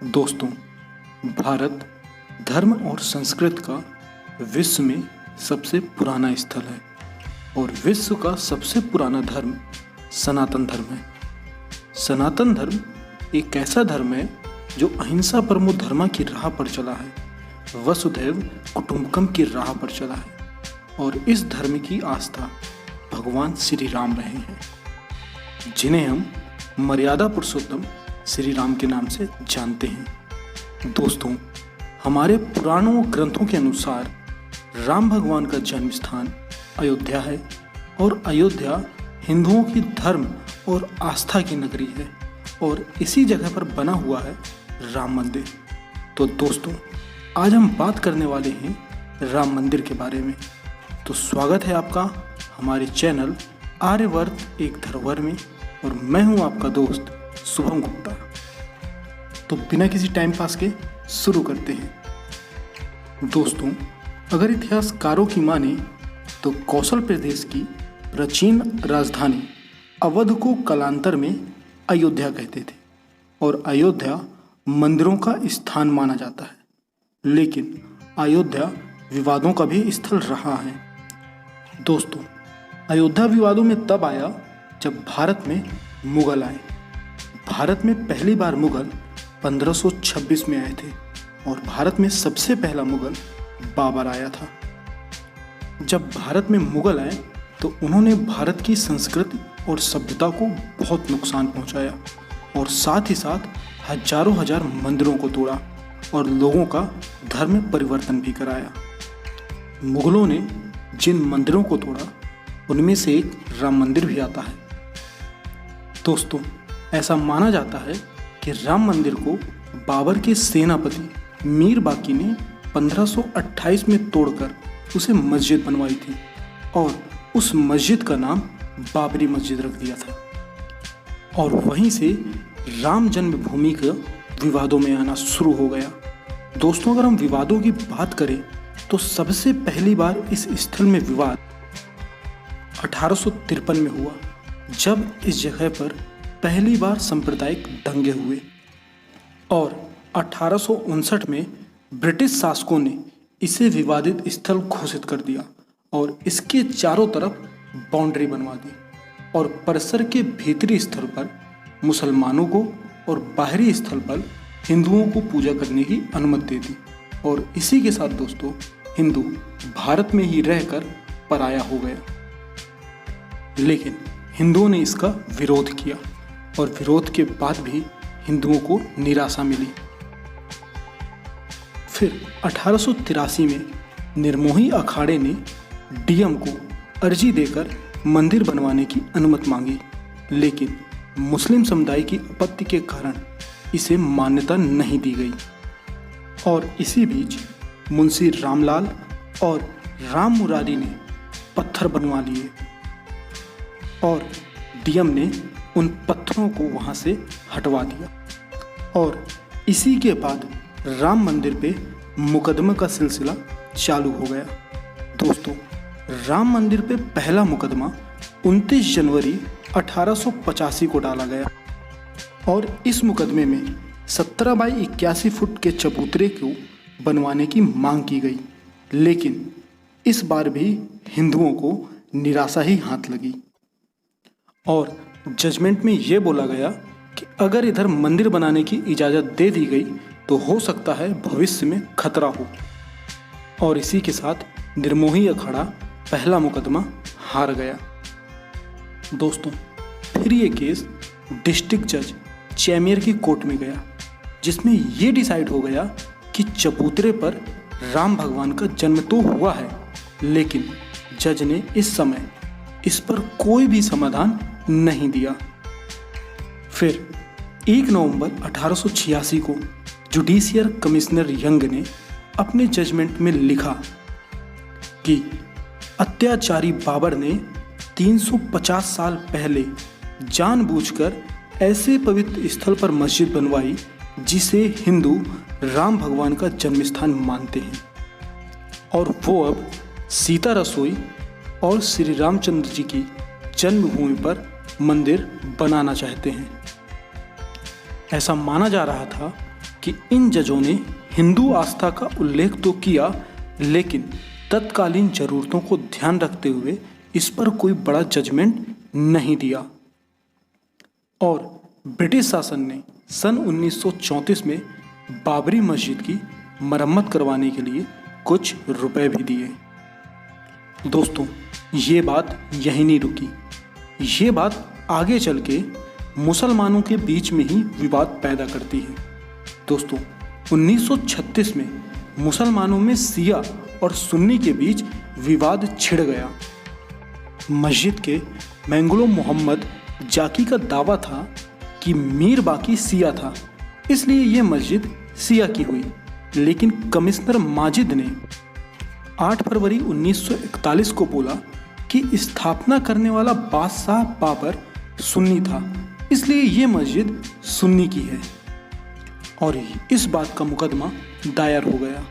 दोस्तों, भारत धर्म और संस्कृति का विश्व में सबसे पुराना स्थल है और विश्व का सबसे पुराना धर्म सनातन धर्म है। सनातन धर्म एक ऐसा धर्म है जो अहिंसा परमो धर्म की राह पर चला है, वसुधैव कुटुंबकम की राह पर चला है और इस धर्म की आस्था भगवान श्री राम रहे हैं, जिन्हें हम मर्यादा पुरुषोत्तम श्री राम के नाम से जानते हैं। दोस्तों, हमारे पुराणों ग्रंथों के अनुसार राम भगवान का जन्म स्थान अयोध्या है और अयोध्या हिंदुओं की धर्म और आस्था की नगरी है और इसी जगह पर बना हुआ है राम मंदिर। तो दोस्तों, आज हम बात करने वाले हैं राम मंदिर के बारे में। तो स्वागत है आपका हमारे चैनल आर्यवर्त एक धरोहर में और मैं हूं आपका दोस्त शुभम गुप्ता। तो बिना किसी टाइम पास के शुरू करते हैं। दोस्तों, अगर इतिहासकारों की माने तो कौशल प्रदेश की प्राचीन राजधानी अवध को कालांतर में अयोध्या कहते थे और अयोध्या मंदिरों का स्थान माना जाता है, लेकिन अयोध्या विवादों का भी स्थल रहा है। दोस्तों, अयोध्या विवादों में तब आया जब भारत में मुगल आए। भारत में पहली बार मुगल 1526 में आए थे और भारत में सबसे पहला मुगल बाबर आया था। जब भारत में मुगल आए तो उन्होंने भारत की संस्कृति और सभ्यता को बहुत नुकसान पहुंचाया और साथ ही साथ हजारों हजार मंदिरों को तोड़ा और लोगों का धर्म में परिवर्तन भी कराया। मुगलों ने जिन मंदिरों को तोड़ा उनमें से एक राम मंदिर भी आता है। दोस्तों, ऐसा माना जाता है कि राम मंदिर को बाबर के सेनापति मीर बाकी ने 1528 में तोड़कर उसे मस्जिद बनवाई थी और उस मस्जिद का नाम बाबरी मस्जिद रख दिया था और वहीं से राम जन्मभूमि का विवादों में आना शुरू हो गया। दोस्तों, अगर हम विवादों की बात करें तो सबसे पहली बार इस स्थल में विवाद 1853 में हुआ, जब इस जगह पर पहली बार सांप्रदायिक दंगे हुए और 1859 में ब्रिटिश शासकों ने इसे विवादित स्थल घोषित कर दिया और इसके चारों तरफ बाउंड्री बनवा दी और परिसर के भीतरी स्थल पर मुसलमानों को और बाहरी स्थल पर हिंदुओं को पूजा करने की अनुमति दे दी और इसी के साथ दोस्तों हिंदू भारत में ही रहकर पराया हो गया। लेकिन हिंदुओं ने इसका विरोध किया और विरोध के बाद भी हिंदुओं को निराशा मिली। फिर 1883 में निर्मोही अखाड़े ने डीएम को अर्जी देकर मंदिर बनवाने की अनुमति मांगी, लेकिन मुस्लिम समुदाय की आपत्ति के कारण इसे मान्यता नहीं दी गई और इसी बीच मुंशी रामलाल और राम मुरारी ने पत्थर बनवा लिए और डीएम ने उन पत्थरों को वहां से हटवा दिया और इसी के बाद राम मंदिर पे मुकदमे का सिलसिला चालू हो गया। दोस्तों, राम मंदिर पे पहला मुकदमा 29 जनवरी 1885 को डाला गया और इस मुकदमे में 17 बाई 81 फुट के चबूतरे को बनवाने की मांग की गई, लेकिन इस बार भी हिंदुओं को निराशा ही हाथ लगी और जजमेंट में ये बोला गया कि अगर इधर मंदिर बनाने की इजाज़त दे दी गई तो हो सकता है भविष्य में खतरा हो और इसी के साथ निर्मोही अखाड़ा पहला मुकदमा हार गया। दोस्तों, फिर ये केस डिस्ट्रिक्ट जज चैमियर की कोर्ट में गया, जिसमें ये डिसाइड हो गया कि चबूतरे पर राम भगवान का जन्म तो हुआ है, लेकिन जज ने इस समय इस पर कोई भी समाधान नहीं दिया। फिर 1 नवंबर 1886 को जुडिशियल कमिश्नर यंग ने अपने जजमेंट में लिखा कि अत्याचारी बाबर ने 350 साल पहले जानबूझकर ऐसे पवित्र स्थल पर मस्जिद बनवाई जिसे हिंदू राम भगवान का जन्म स्थान मानते हैं और वो अब सीता रसोई और श्री रामचंद्र जी की जन्मभूमि पर मंदिर बनाना चाहते हैं। ऐसा माना जा रहा था कि इन जजों ने हिंदू आस्था का उल्लेख तो किया, लेकिन तत्कालीन जरूरतों को ध्यान रखते हुए इस पर कोई बड़ा जजमेंट नहीं दिया। और ब्रिटिश शासन ने सन 1934 में बाबरी मस्जिद की मरम्मत करवाने के लिए कुछ रुपए भी दिए। दोस्तों, ये बात यहीं नहीं रुकी। ये बात आगे चल के मुसलमानों के बीच में ही विवाद पैदा करती है। दोस्तों, 1936 में मुसलमानों में शिया और सुन्नी के बीच विवाद छिड़ गया। मस्जिद के मैंगलो मोहम्मद जाकी का दावा था कि मीर बाकी शिया था, इसलिए ये मस्जिद शिया की हुई। लेकिन कमिश्नर माजिद ने 8 फरवरी 1941 को बोला कि स्थापना करने वाला बादशाह बाबर सुन्नी था, इसलिए ये मस्जिद सुन्नी की है और इस बात का मुकदमा दायर हो गया।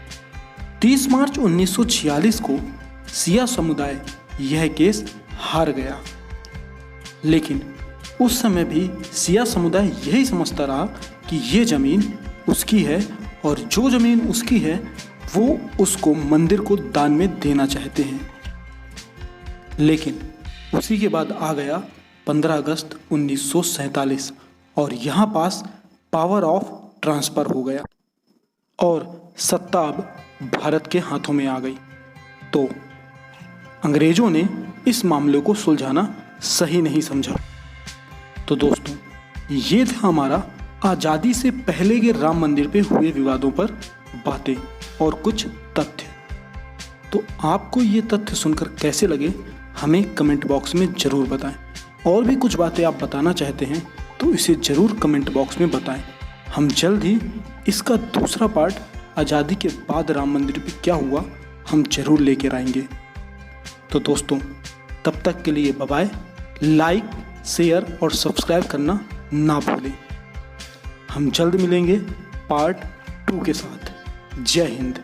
30 मार्च 1946 को शिया समुदाय यह केस हार गया, लेकिन उस समय भी शिया समुदाय यही समझता रहा कि ये ज़मीन उसकी है और जो ज़मीन उसकी है वो उसको मंदिर को दान में देना चाहते हैं। लेकिन उसी के बाद आ गया 15 अगस्त 1947 और यहाँ पास पावर ऑफ ट्रांसफ़र हो गया और सत्ता अब भारत के हाथों में आ गई। तो अंग्रेज़ों ने इस मामले को सुलझाना सही नहीं समझा। तो दोस्तों, ये था हमारा आज़ादी से पहले के राम मंदिर पे हुए विवादों पर बातें और कुछ तथ्य। तो आपको ये तथ्य सुनकर कैसे लगे हमें कमेंट बॉक्स में ज़रूर बताएं। और भी कुछ बातें आप बताना चाहते हैं तो इसे ज़रूर कमेंट बॉक्स में बताएं। हम जल्द ही इसका दूसरा पार्ट आज़ादी के बाद राम मंदिर पे क्या हुआ हम ज़रूर लेकर आएंगे। तो दोस्तों, तब तक के लिए बाय बाय। लाइक, शेयर और सब्सक्राइब करना ना भूलें। हम जल्द मिलेंगे पार्ट 2 के साथ। जय हिंद।